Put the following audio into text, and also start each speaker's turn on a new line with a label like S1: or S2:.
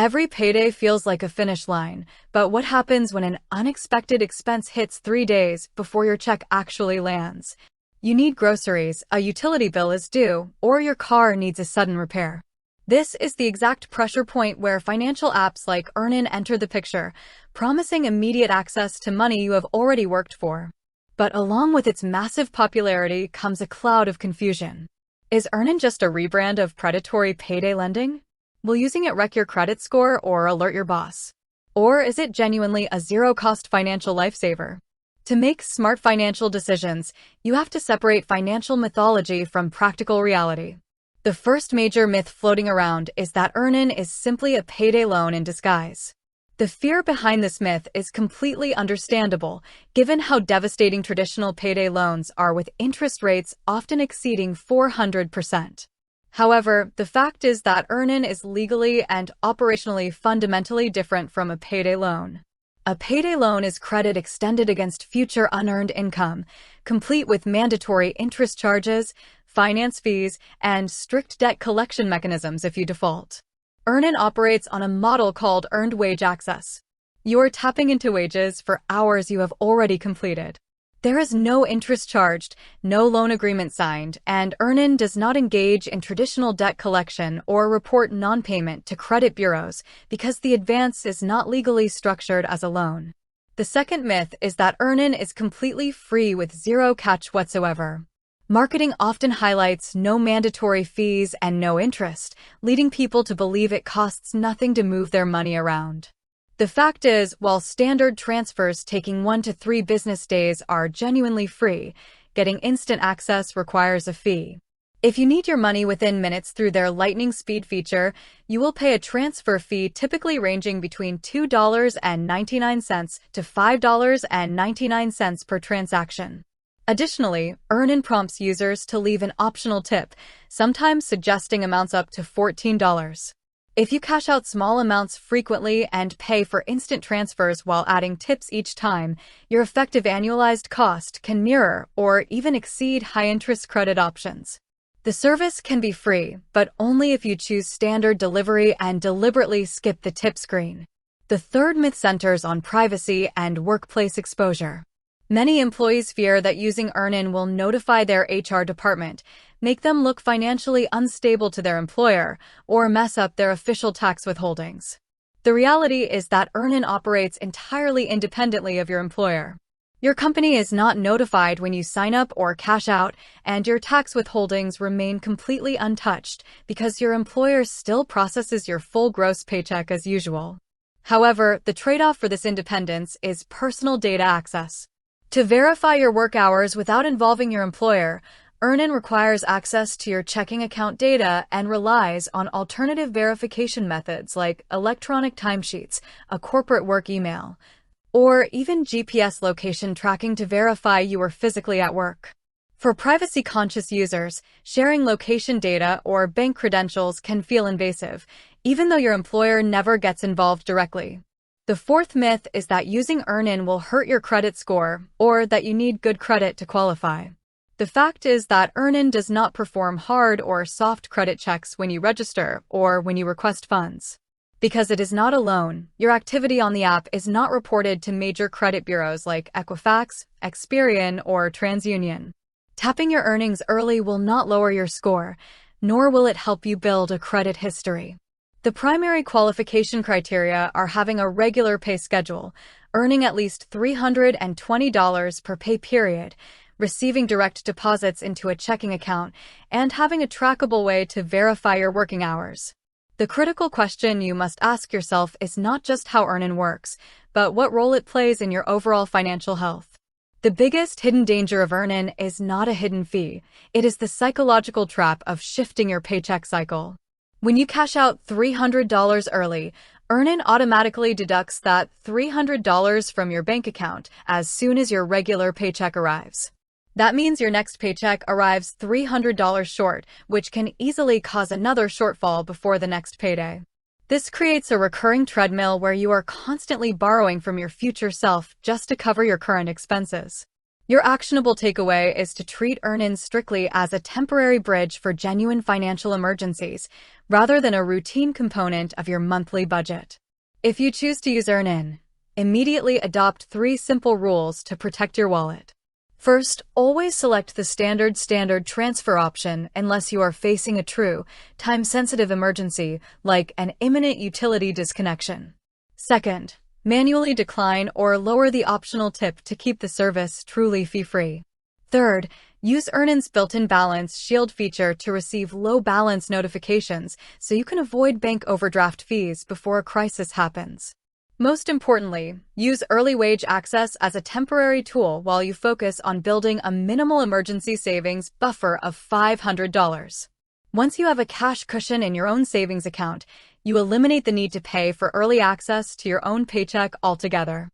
S1: Every payday feels like a finish line, but what happens when an unexpected expense hits 3 days before your check actually lands? You need groceries, a utility bill is due, or your car needs a sudden repair. This is the exact pressure point where financial apps like EarnIn enter the picture, promising immediate access to money you have already worked for. But along with its massive popularity comes a cloud of confusion. Is EarnIn just a rebrand of predatory payday lending? Will using it wreck your credit score or alert your boss? Or is it genuinely a zero-cost financial lifesaver? To make smart financial decisions, you have to separate financial mythology from practical reality. The first major myth floating around is that EarnIn is simply a payday loan in disguise. The fear behind this myth is completely understandable, given how devastating traditional payday loans are, with interest rates often exceeding 400%. However, the fact is that EarnIn is legally and operationally fundamentally different from a payday loan. A payday loan is credit extended against future unearned income, complete with mandatory interest charges, finance fees, and strict debt collection mechanisms if you default. EarnIn operates on a model called earned wage access. You're tapping into wages for hours you have already completed. There is no interest charged, no loan agreement signed, and EarnIn does not engage in traditional debt collection or report non-payment to credit bureaus because the advance is not legally structured as a loan. The second myth is that EarnIn is completely free with zero catch whatsoever. Marketing often highlights no mandatory fees and no interest, leading people to believe it costs nothing to move their money around. The fact is, while standard transfers taking 1 to 3 business days are genuinely free, getting instant access requires a fee. If you need your money within minutes through their lightning speed feature, you will pay a transfer fee typically ranging between $2.99 to $5.99 per transaction. Additionally, EarnIn prompts users to leave an optional tip, sometimes suggesting amounts up to $14. If you cash out small amounts frequently and pay for instant transfers while adding tips each time, your effective annualized cost can mirror or even exceed high-interest credit options. The service can be free, but only if you choose standard delivery and deliberately skip the tip screen. The third myth centers on privacy and workplace exposure. Many employees fear that using EarnIn will notify their HR department, make them look financially unstable to their employer, or mess up their official tax withholdings. The reality is that EarnIn operates entirely independently of your employer. Your company is not notified when you sign up or cash out, and your tax withholdings remain completely untouched because your employer still processes your full gross paycheck as usual. However, the trade-off for this independence is personal data access. To verify your work hours without involving your employer, EarnIn requires access to your checking account data and relies on alternative verification methods like electronic timesheets, a corporate work email, or even GPS location tracking to verify you are physically at work. For privacy-conscious users, sharing location data or bank credentials can feel invasive, even though your employer never gets involved directly. The fourth myth is that using EarnIn will hurt your credit score, or that you need good credit to qualify. The fact is that EarnIn does not perform hard or soft credit checks when you register or when you request funds. Because it is not a loan, your activity on the app is not reported to major credit bureaus like Equifax, Experian, or TransUnion. Tapping your earnings early will not lower your score, nor will it help you build a credit history. The primary qualification criteria are having a regular pay schedule, earning at least $320 per pay period, receiving direct deposits into a checking account, and having a trackable way to verify your working hours. The critical question you must ask yourself is not just how EarnIn works, but what role it plays in your overall financial health. The biggest hidden danger of EarnIn is not a hidden fee. It is the psychological trap of shifting your paycheck cycle. When you cash out $300 early, EarnIn automatically deducts that $300 from your bank account as soon as your regular paycheck arrives. That means your next paycheck arrives $300 short, which can easily cause another shortfall before the next payday. This creates a recurring treadmill where you are constantly borrowing from your future self just to cover your current expenses. Your actionable takeaway is to treat EarnIn strictly as a temporary bridge for genuine financial emergencies, rather than a routine component of your monthly budget. If you choose to use EarnIn, immediately adopt 3 simple rules to protect your wallet. First, always select the standard transfer option unless you are facing a true, time-sensitive emergency like an imminent utility disconnection. Second, manually decline or lower the optional tip to keep the service truly fee-free. Third, use EarnIn's built-in balance shield feature to receive low balance notifications so you can avoid bank overdraft fees before a crisis happens. Most importantly, use early wage access as a temporary tool while you focus on building a minimal emergency savings buffer of $500. Once you have a cash cushion in your own savings account, you eliminate the need to pay for early access to your own paycheck altogether.